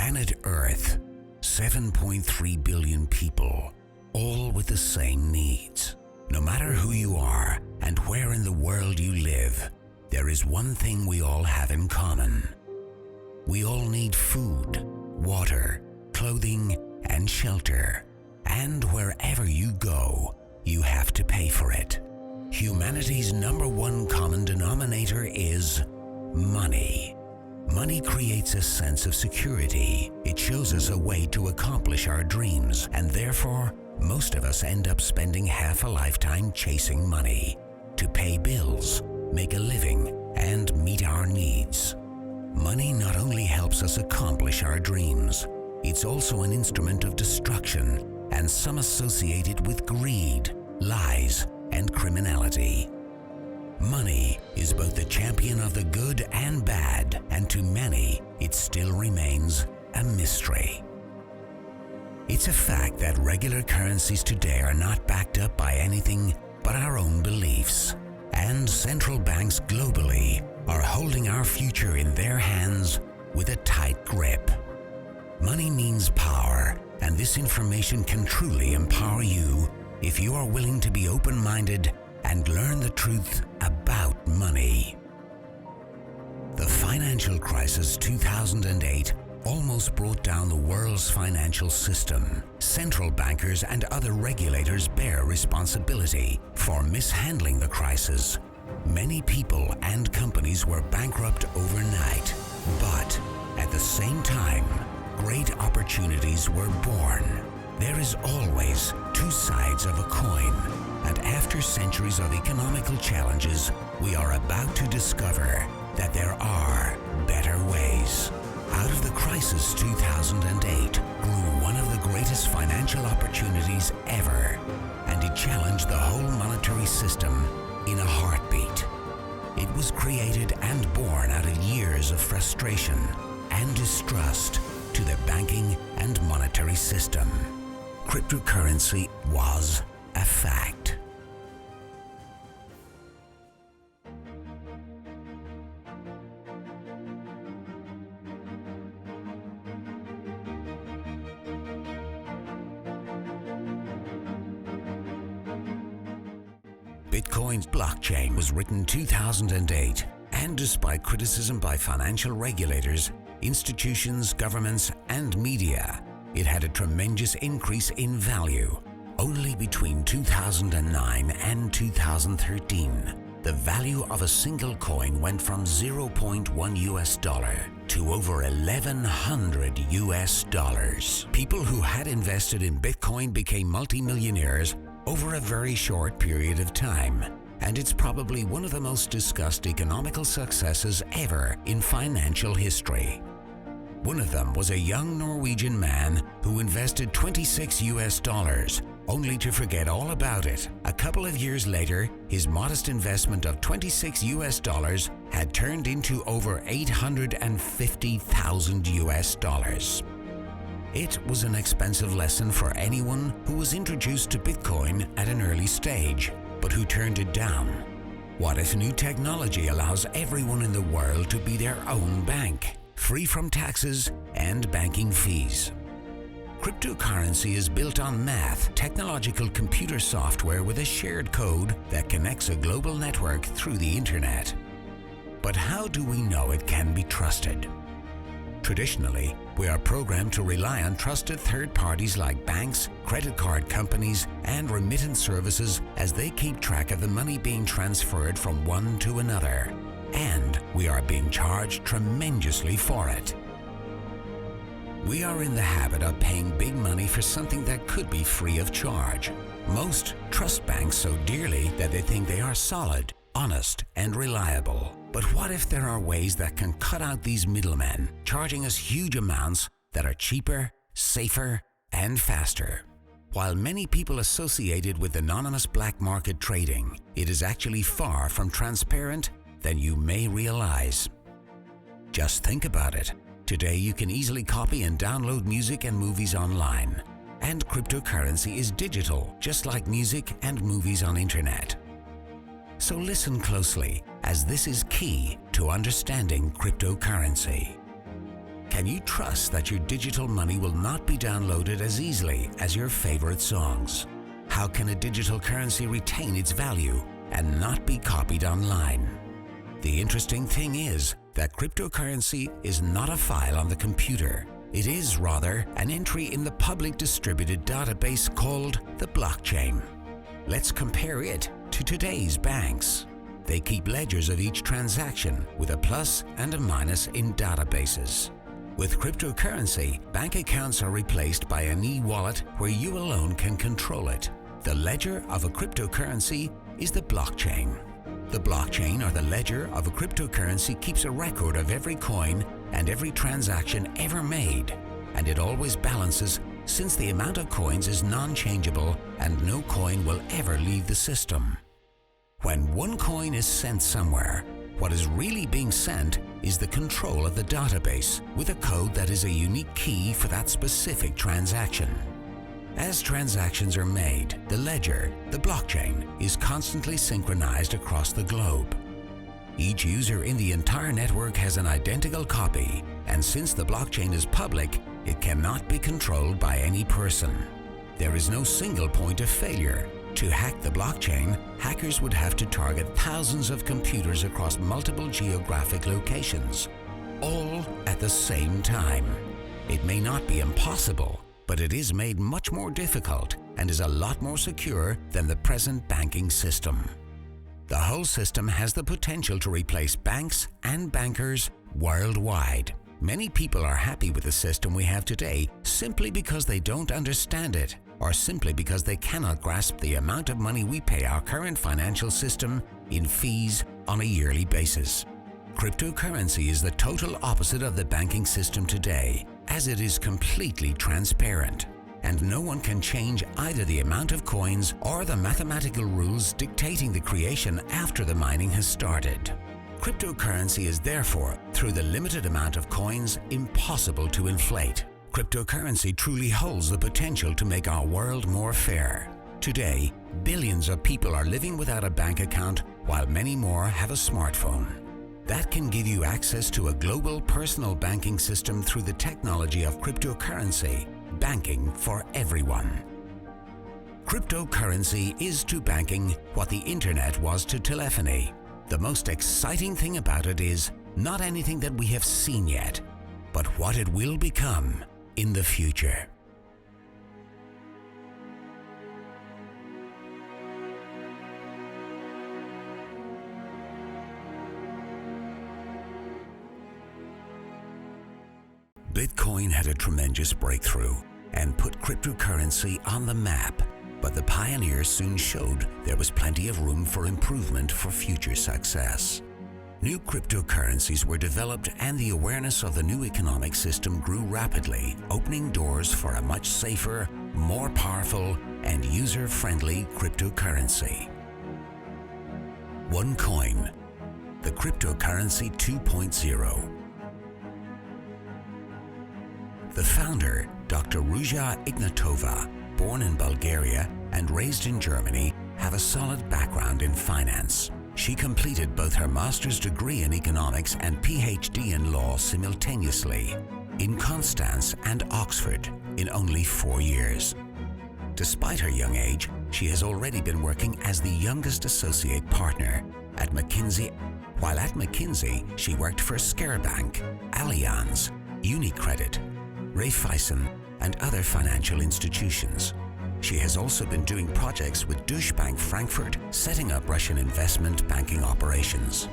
Planet Earth, 7.3 billion people, all with the same needs. No matter who you are and where in the world you live, there is one thing we all have in common. We all need food, water, clothing, and shelter. And wherever you go, you have to pay for it. Humanity's number one common denominator is money. Money creates a sense of security. It shows us a way to accomplish our dreams, and therefore, most of us end up spending half a lifetime chasing money to pay bills, make a living, and meet our needs. Money not only helps us accomplish our dreams, it's also an instrument of destruction, and some associate it with greed, lies, and criminality. Money is both the champion of the good and bad, and to many, it still remains a mystery. It's a fact that regular currencies today are not backed up by anything but our own beliefs, and central banks globally are holding our future in their hands with a tight grip. Money means power, and this information can truly empower you if you are willing to be open-minded and learn the truth about money. The financial crisis 2008 almost brought down the world's financial system. Central bankers and other regulators bear responsibility for mishandling the crisis. Many people and companies were bankrupt overnight, but at the same time, great opportunities were born. There is always two sides of a coin, and after centuries of economical challenges, we are about to discover that there are better ways. Out of the crisis 2008 grew one of the greatest financial opportunities ever, and it challenged the whole monetary system in a heartbeat. It was created and born out of years of frustration and distrust to the banking and monetary system. Cryptocurrency was a fact. Bitcoin's blockchain was written 2008, and despite criticism by financial regulators, institutions, governments, and media, it had a tremendous increase in value. Only between 2009 and 2013, the value of a single coin went from $0.1 to over $1,100. People who had invested in Bitcoin became multimillionaires over a very short period of time, and it's probably one of the most discussed economical successes ever in financial history. One of them was a young Norwegian man who invested $26 only to forget all about it. A couple of years later, his modest investment of $26 had turned into over $850,000. It was an expensive lesson for anyone who was introduced to Bitcoin at an early stage, but who turned it down. What if new technology allows everyone in the world to be their own bank, free from taxes and banking fees? Cryptocurrency is built on math, technological computer software with a shared code that connects a global network through the internet. But how do we know it can be trusted? Traditionally, we are programmed to rely on trusted third parties like banks, credit card companies, and remittance services as they keep track of the money being transferred from one to another. And we are being charged tremendously for it. We are in the habit of paying big money for something that could be free of charge. Most trust banks so dearly that they think they are solid, honest, and reliable. But what if there are ways that can cut out these middlemen, charging us huge amounts that are cheaper, safer, and faster? While many people associate it with anonymous black market trading, it is actually far from transparent than you may realize. Just think about it. Today you can easily copy and download music and movies online. And cryptocurrency is digital, just like music and movies on internet. So listen closely, as this is key to understanding cryptocurrency. Can you trust that your digital money will not be downloaded as easily as your favorite songs? How can a digital currency retain its value and not be copied online? The interesting thing is that cryptocurrency is not a file on the computer. It is rather an entry in the public distributed database called the blockchain. Let's compare it to today's banks. They keep ledgers of each transaction with a plus and a minus in databases. With cryptocurrency, bank accounts are replaced by an e-wallet where you alone can control it. The ledger of a cryptocurrency is the blockchain. The blockchain, or the ledger of a cryptocurrency, keeps a record of every coin and every transaction ever made, and it always balances since the amount of coins is non-changeable and no coin will ever leave the system. When one coin is sent somewhere, what is really being sent is the control of the database with a code that is a unique key for that specific transaction. As transactions are made, the ledger, the blockchain, is constantly synchronized across the globe. Each user in the entire network has an identical copy, and since the blockchain is public, it cannot be controlled by any person. There is no single point of failure. To hack the blockchain, hackers would have to target thousands of computers across multiple geographic locations, all at the same time. It may not be impossible, but it is made much more difficult and is a lot more secure than the present banking system. The whole system has the potential to replace banks and bankers worldwide. Many people are happy with the system we have today simply because they don't understand it, or simply because they cannot grasp the amount of money we pay our current financial system in fees on a yearly basis. Cryptocurrency is the total opposite of the banking system today, as it is completely transparent, and no one can change either the amount of coins or the mathematical rules dictating the creation after the mining has started. Cryptocurrency is therefore, through the limited amount of coins, impossible to inflate. Cryptocurrency truly holds the potential to make our world more fair. Today, billions of people are living without a bank account, while many more have a smartphone. That can give you access to a global personal banking system through the technology of cryptocurrency, banking for everyone. Cryptocurrency is to banking what the internet was to telephony. The most exciting thing about it is not anything that we have seen yet, but what it will become in the future. Bitcoin had a tremendous breakthrough and put cryptocurrency on the map, but the pioneers soon showed there was plenty of room for improvement for future success. New cryptocurrencies were developed and the awareness of the new economic system grew rapidly, opening doors for a much safer, more powerful, and user-friendly cryptocurrency. OneCoin, the cryptocurrency 2.0. The founder, Dr.Ruja Ignatova, born in Bulgaria and raised in Germany, have a solid background in finance. She completed both her master's degree in economics and PhD in law simultaneously in Constance and Oxford in only 4 years. Despite her young age, she has already been working as the youngest associate partner at McKinsey. While at McKinsey, she worked for Sberbank, Allianz, UniCredit, Raiffeisen, and other financial institutions. She has also been doing projects with Deutsche Bank Frankfurt, setting up Russian investment banking operations.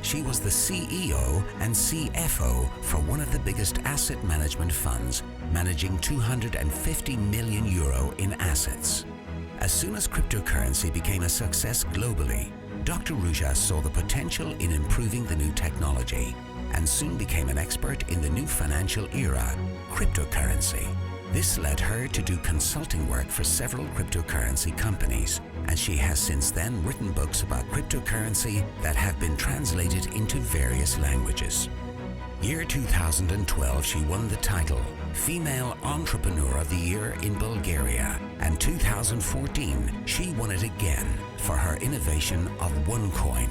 She was the CEO and CFO for one of the biggest asset management funds, managing 250 million euro in assets. As soon as cryptocurrency became a success globally, Dr. Ruja saw the potential in improving the new technology and soon became an expert in the new financial era, cryptocurrency. This led her to do consulting work for several cryptocurrency companies, and she has since then written books about cryptocurrency that have been translated into various languages. Year 2012, she won the title Female Entrepreneur of the Year in Bulgaria, and 2014, she won it again for her innovation of OneCoin.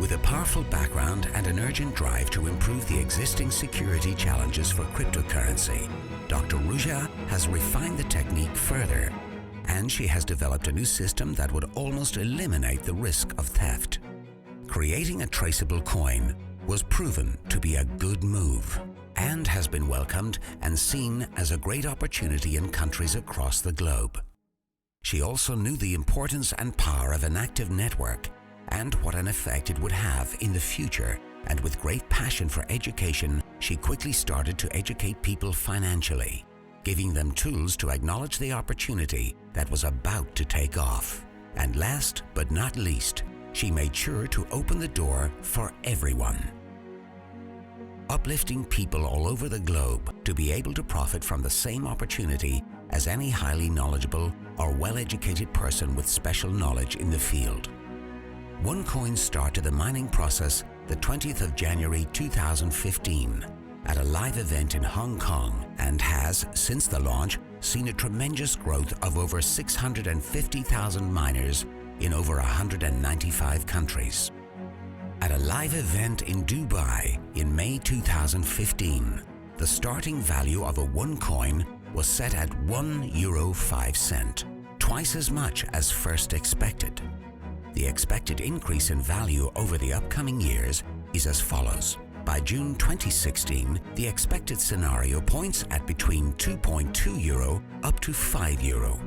With a powerful background and an urgent drive to improve the existing security challenges for cryptocurrency, Dr. Ruja has refined the technique further, and she has developed a new system that would almost eliminate the risk of theft. Creating a traceable coin was proven to be a good move and has been welcomed and seen as a great opportunity in countries across the globe. She also knew the importance and power of an active network and what an effect it would have in the future, and with great passion for education, she quickly started to educate people financially, giving them tools to acknowledge the opportunity that was about to take off. And last but not least, she made sure to open the door for everyone, uplifting people all over the globe to be able to profit from the same opportunity as any highly knowledgeable or well-educated person with special knowledge in the field. OneCoin started the mining process the 20th of January 2015 at a live event in Hong Kong and has, since the launch, seen a tremendous growth of over 650,000 miners in over 195 countries. At a live event in Dubai in May 2015, the starting value of a OneCoin was set at €1.05, twice as much as first expected. The expected increase in value over the upcoming years is as follows. By June 2016, the expected scenario points at between €2.2 up to €5.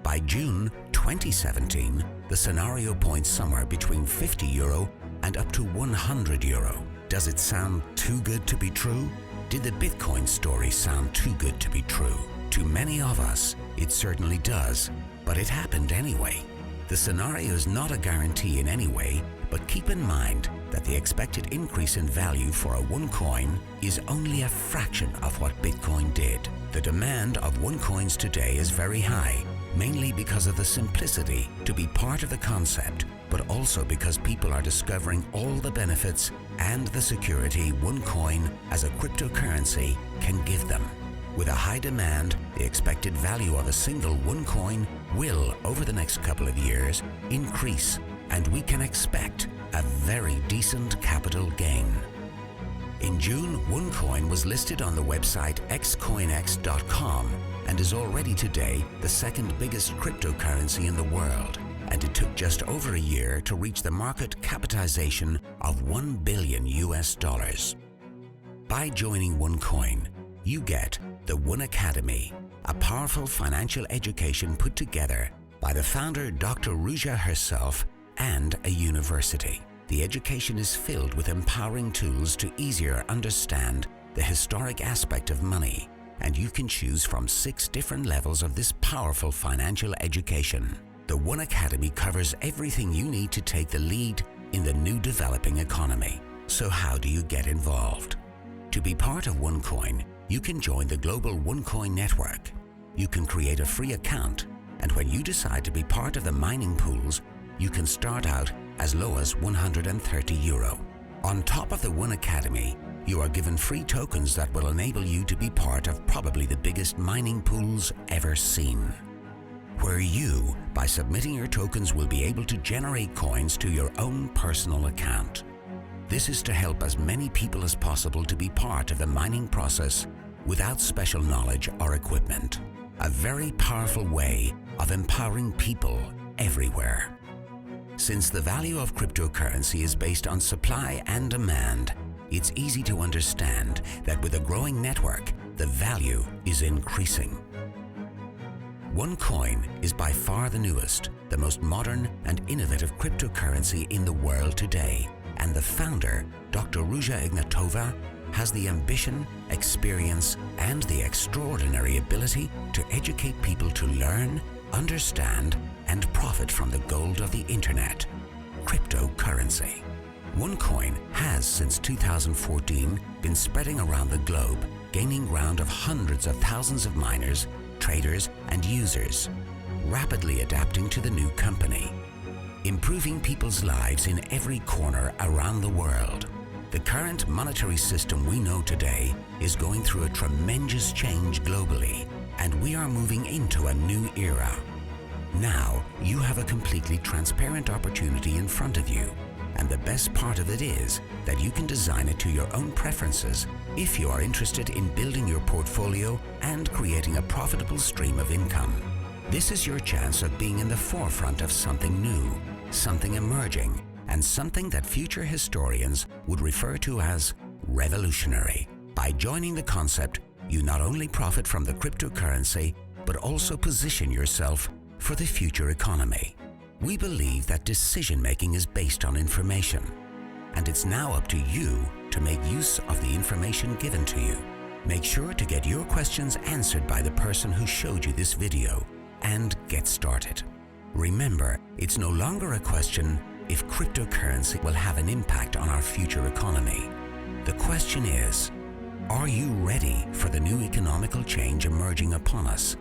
By June 2017, the scenario points somewhere between €50 and up to €100. Does it sound too good to be true? Did the Bitcoin story sound too good to be true? To many of us, it certainly does, but it happened anyway. The scenario is not a guarantee in any way, but keep in mind that the expected increase in value for a OneCoin is only a fraction of what Bitcoin did. The demand of OneCoins today is very high, mainly because of the simplicity to be part of the concept, but also because people are discovering all the benefits and the security OneCoin as a cryptocurrency can give them. With a high demand, the expected value of a single OneCoin will, over the next couple of years, increase, and we can expect a very decent capital gain. In June, OneCoin was listed on the website xcoinx.com and is already today the second biggest cryptocurrency in the world, and it took just over a year to reach the market capitalization of $1 billion. By joining OneCoin, you get the One Academy, a powerful financial education put together by the founder Dr. Ruja herself and a university. The education is filled with empowering tools to easier understand the historic aspect of money, and you can choose from 6 different levels of this powerful financial education. The One Academy covers everything you need to take the lead in the new developing economy. So how do you get involved? To be part of OneCoin, you can join the global OneCoin network. You can create a free account, and when you decide to be part of the mining pools, you can start out as low as €130. On top of the One Academy, you are given free tokens that will enable you to be part of probably the biggest mining pools ever seen, where you, by submitting your tokens, will be able to generate coins to your own personal account. This is to help as many people as possible to be part of the mining process without special knowledge or equipment. A very powerful way of empowering people everywhere. Since the value of cryptocurrency is based on supply and demand, it's easy to understand that with a growing network, the value is increasing. OneCoin is by far the newest, the most modern and innovative cryptocurrency in the world today, and the founder, Dr. Ruja Ignatova, has the ambition, experience, and the extraordinary ability to educate people to learn, understand, and profit from the gold of the internet, cryptocurrency. OneCoin has, since 2014, been spreading around the globe, gaining ground of hundreds of thousands of miners, traders, and users, rapidly adapting to the new company, improving people's lives in every corner around the world. The current monetary system we know today is going through a tremendous change globally, and we are moving into a new era. Now, you have a completely transparent opportunity in front of you, an And the best part of it is that you can design it to your own preferences if you are interested in building your portfolio and creating a profitable stream of income. This is your chance of being in the forefront of something new, something emerging, and something that future historians would refer to as revolutionary. By joining the concept, you not only profit from the cryptocurrency, but also position yourself for the future economy. We believe that decision-making is based on information, and it's now up to you to make use of the information given to you. Make sure to get your questions answered by the person who showed you this video and get started. Remember, it's no longer a question if cryptocurrency will have an impact on our future economy. The question is, are you ready for the new economical change emerging upon us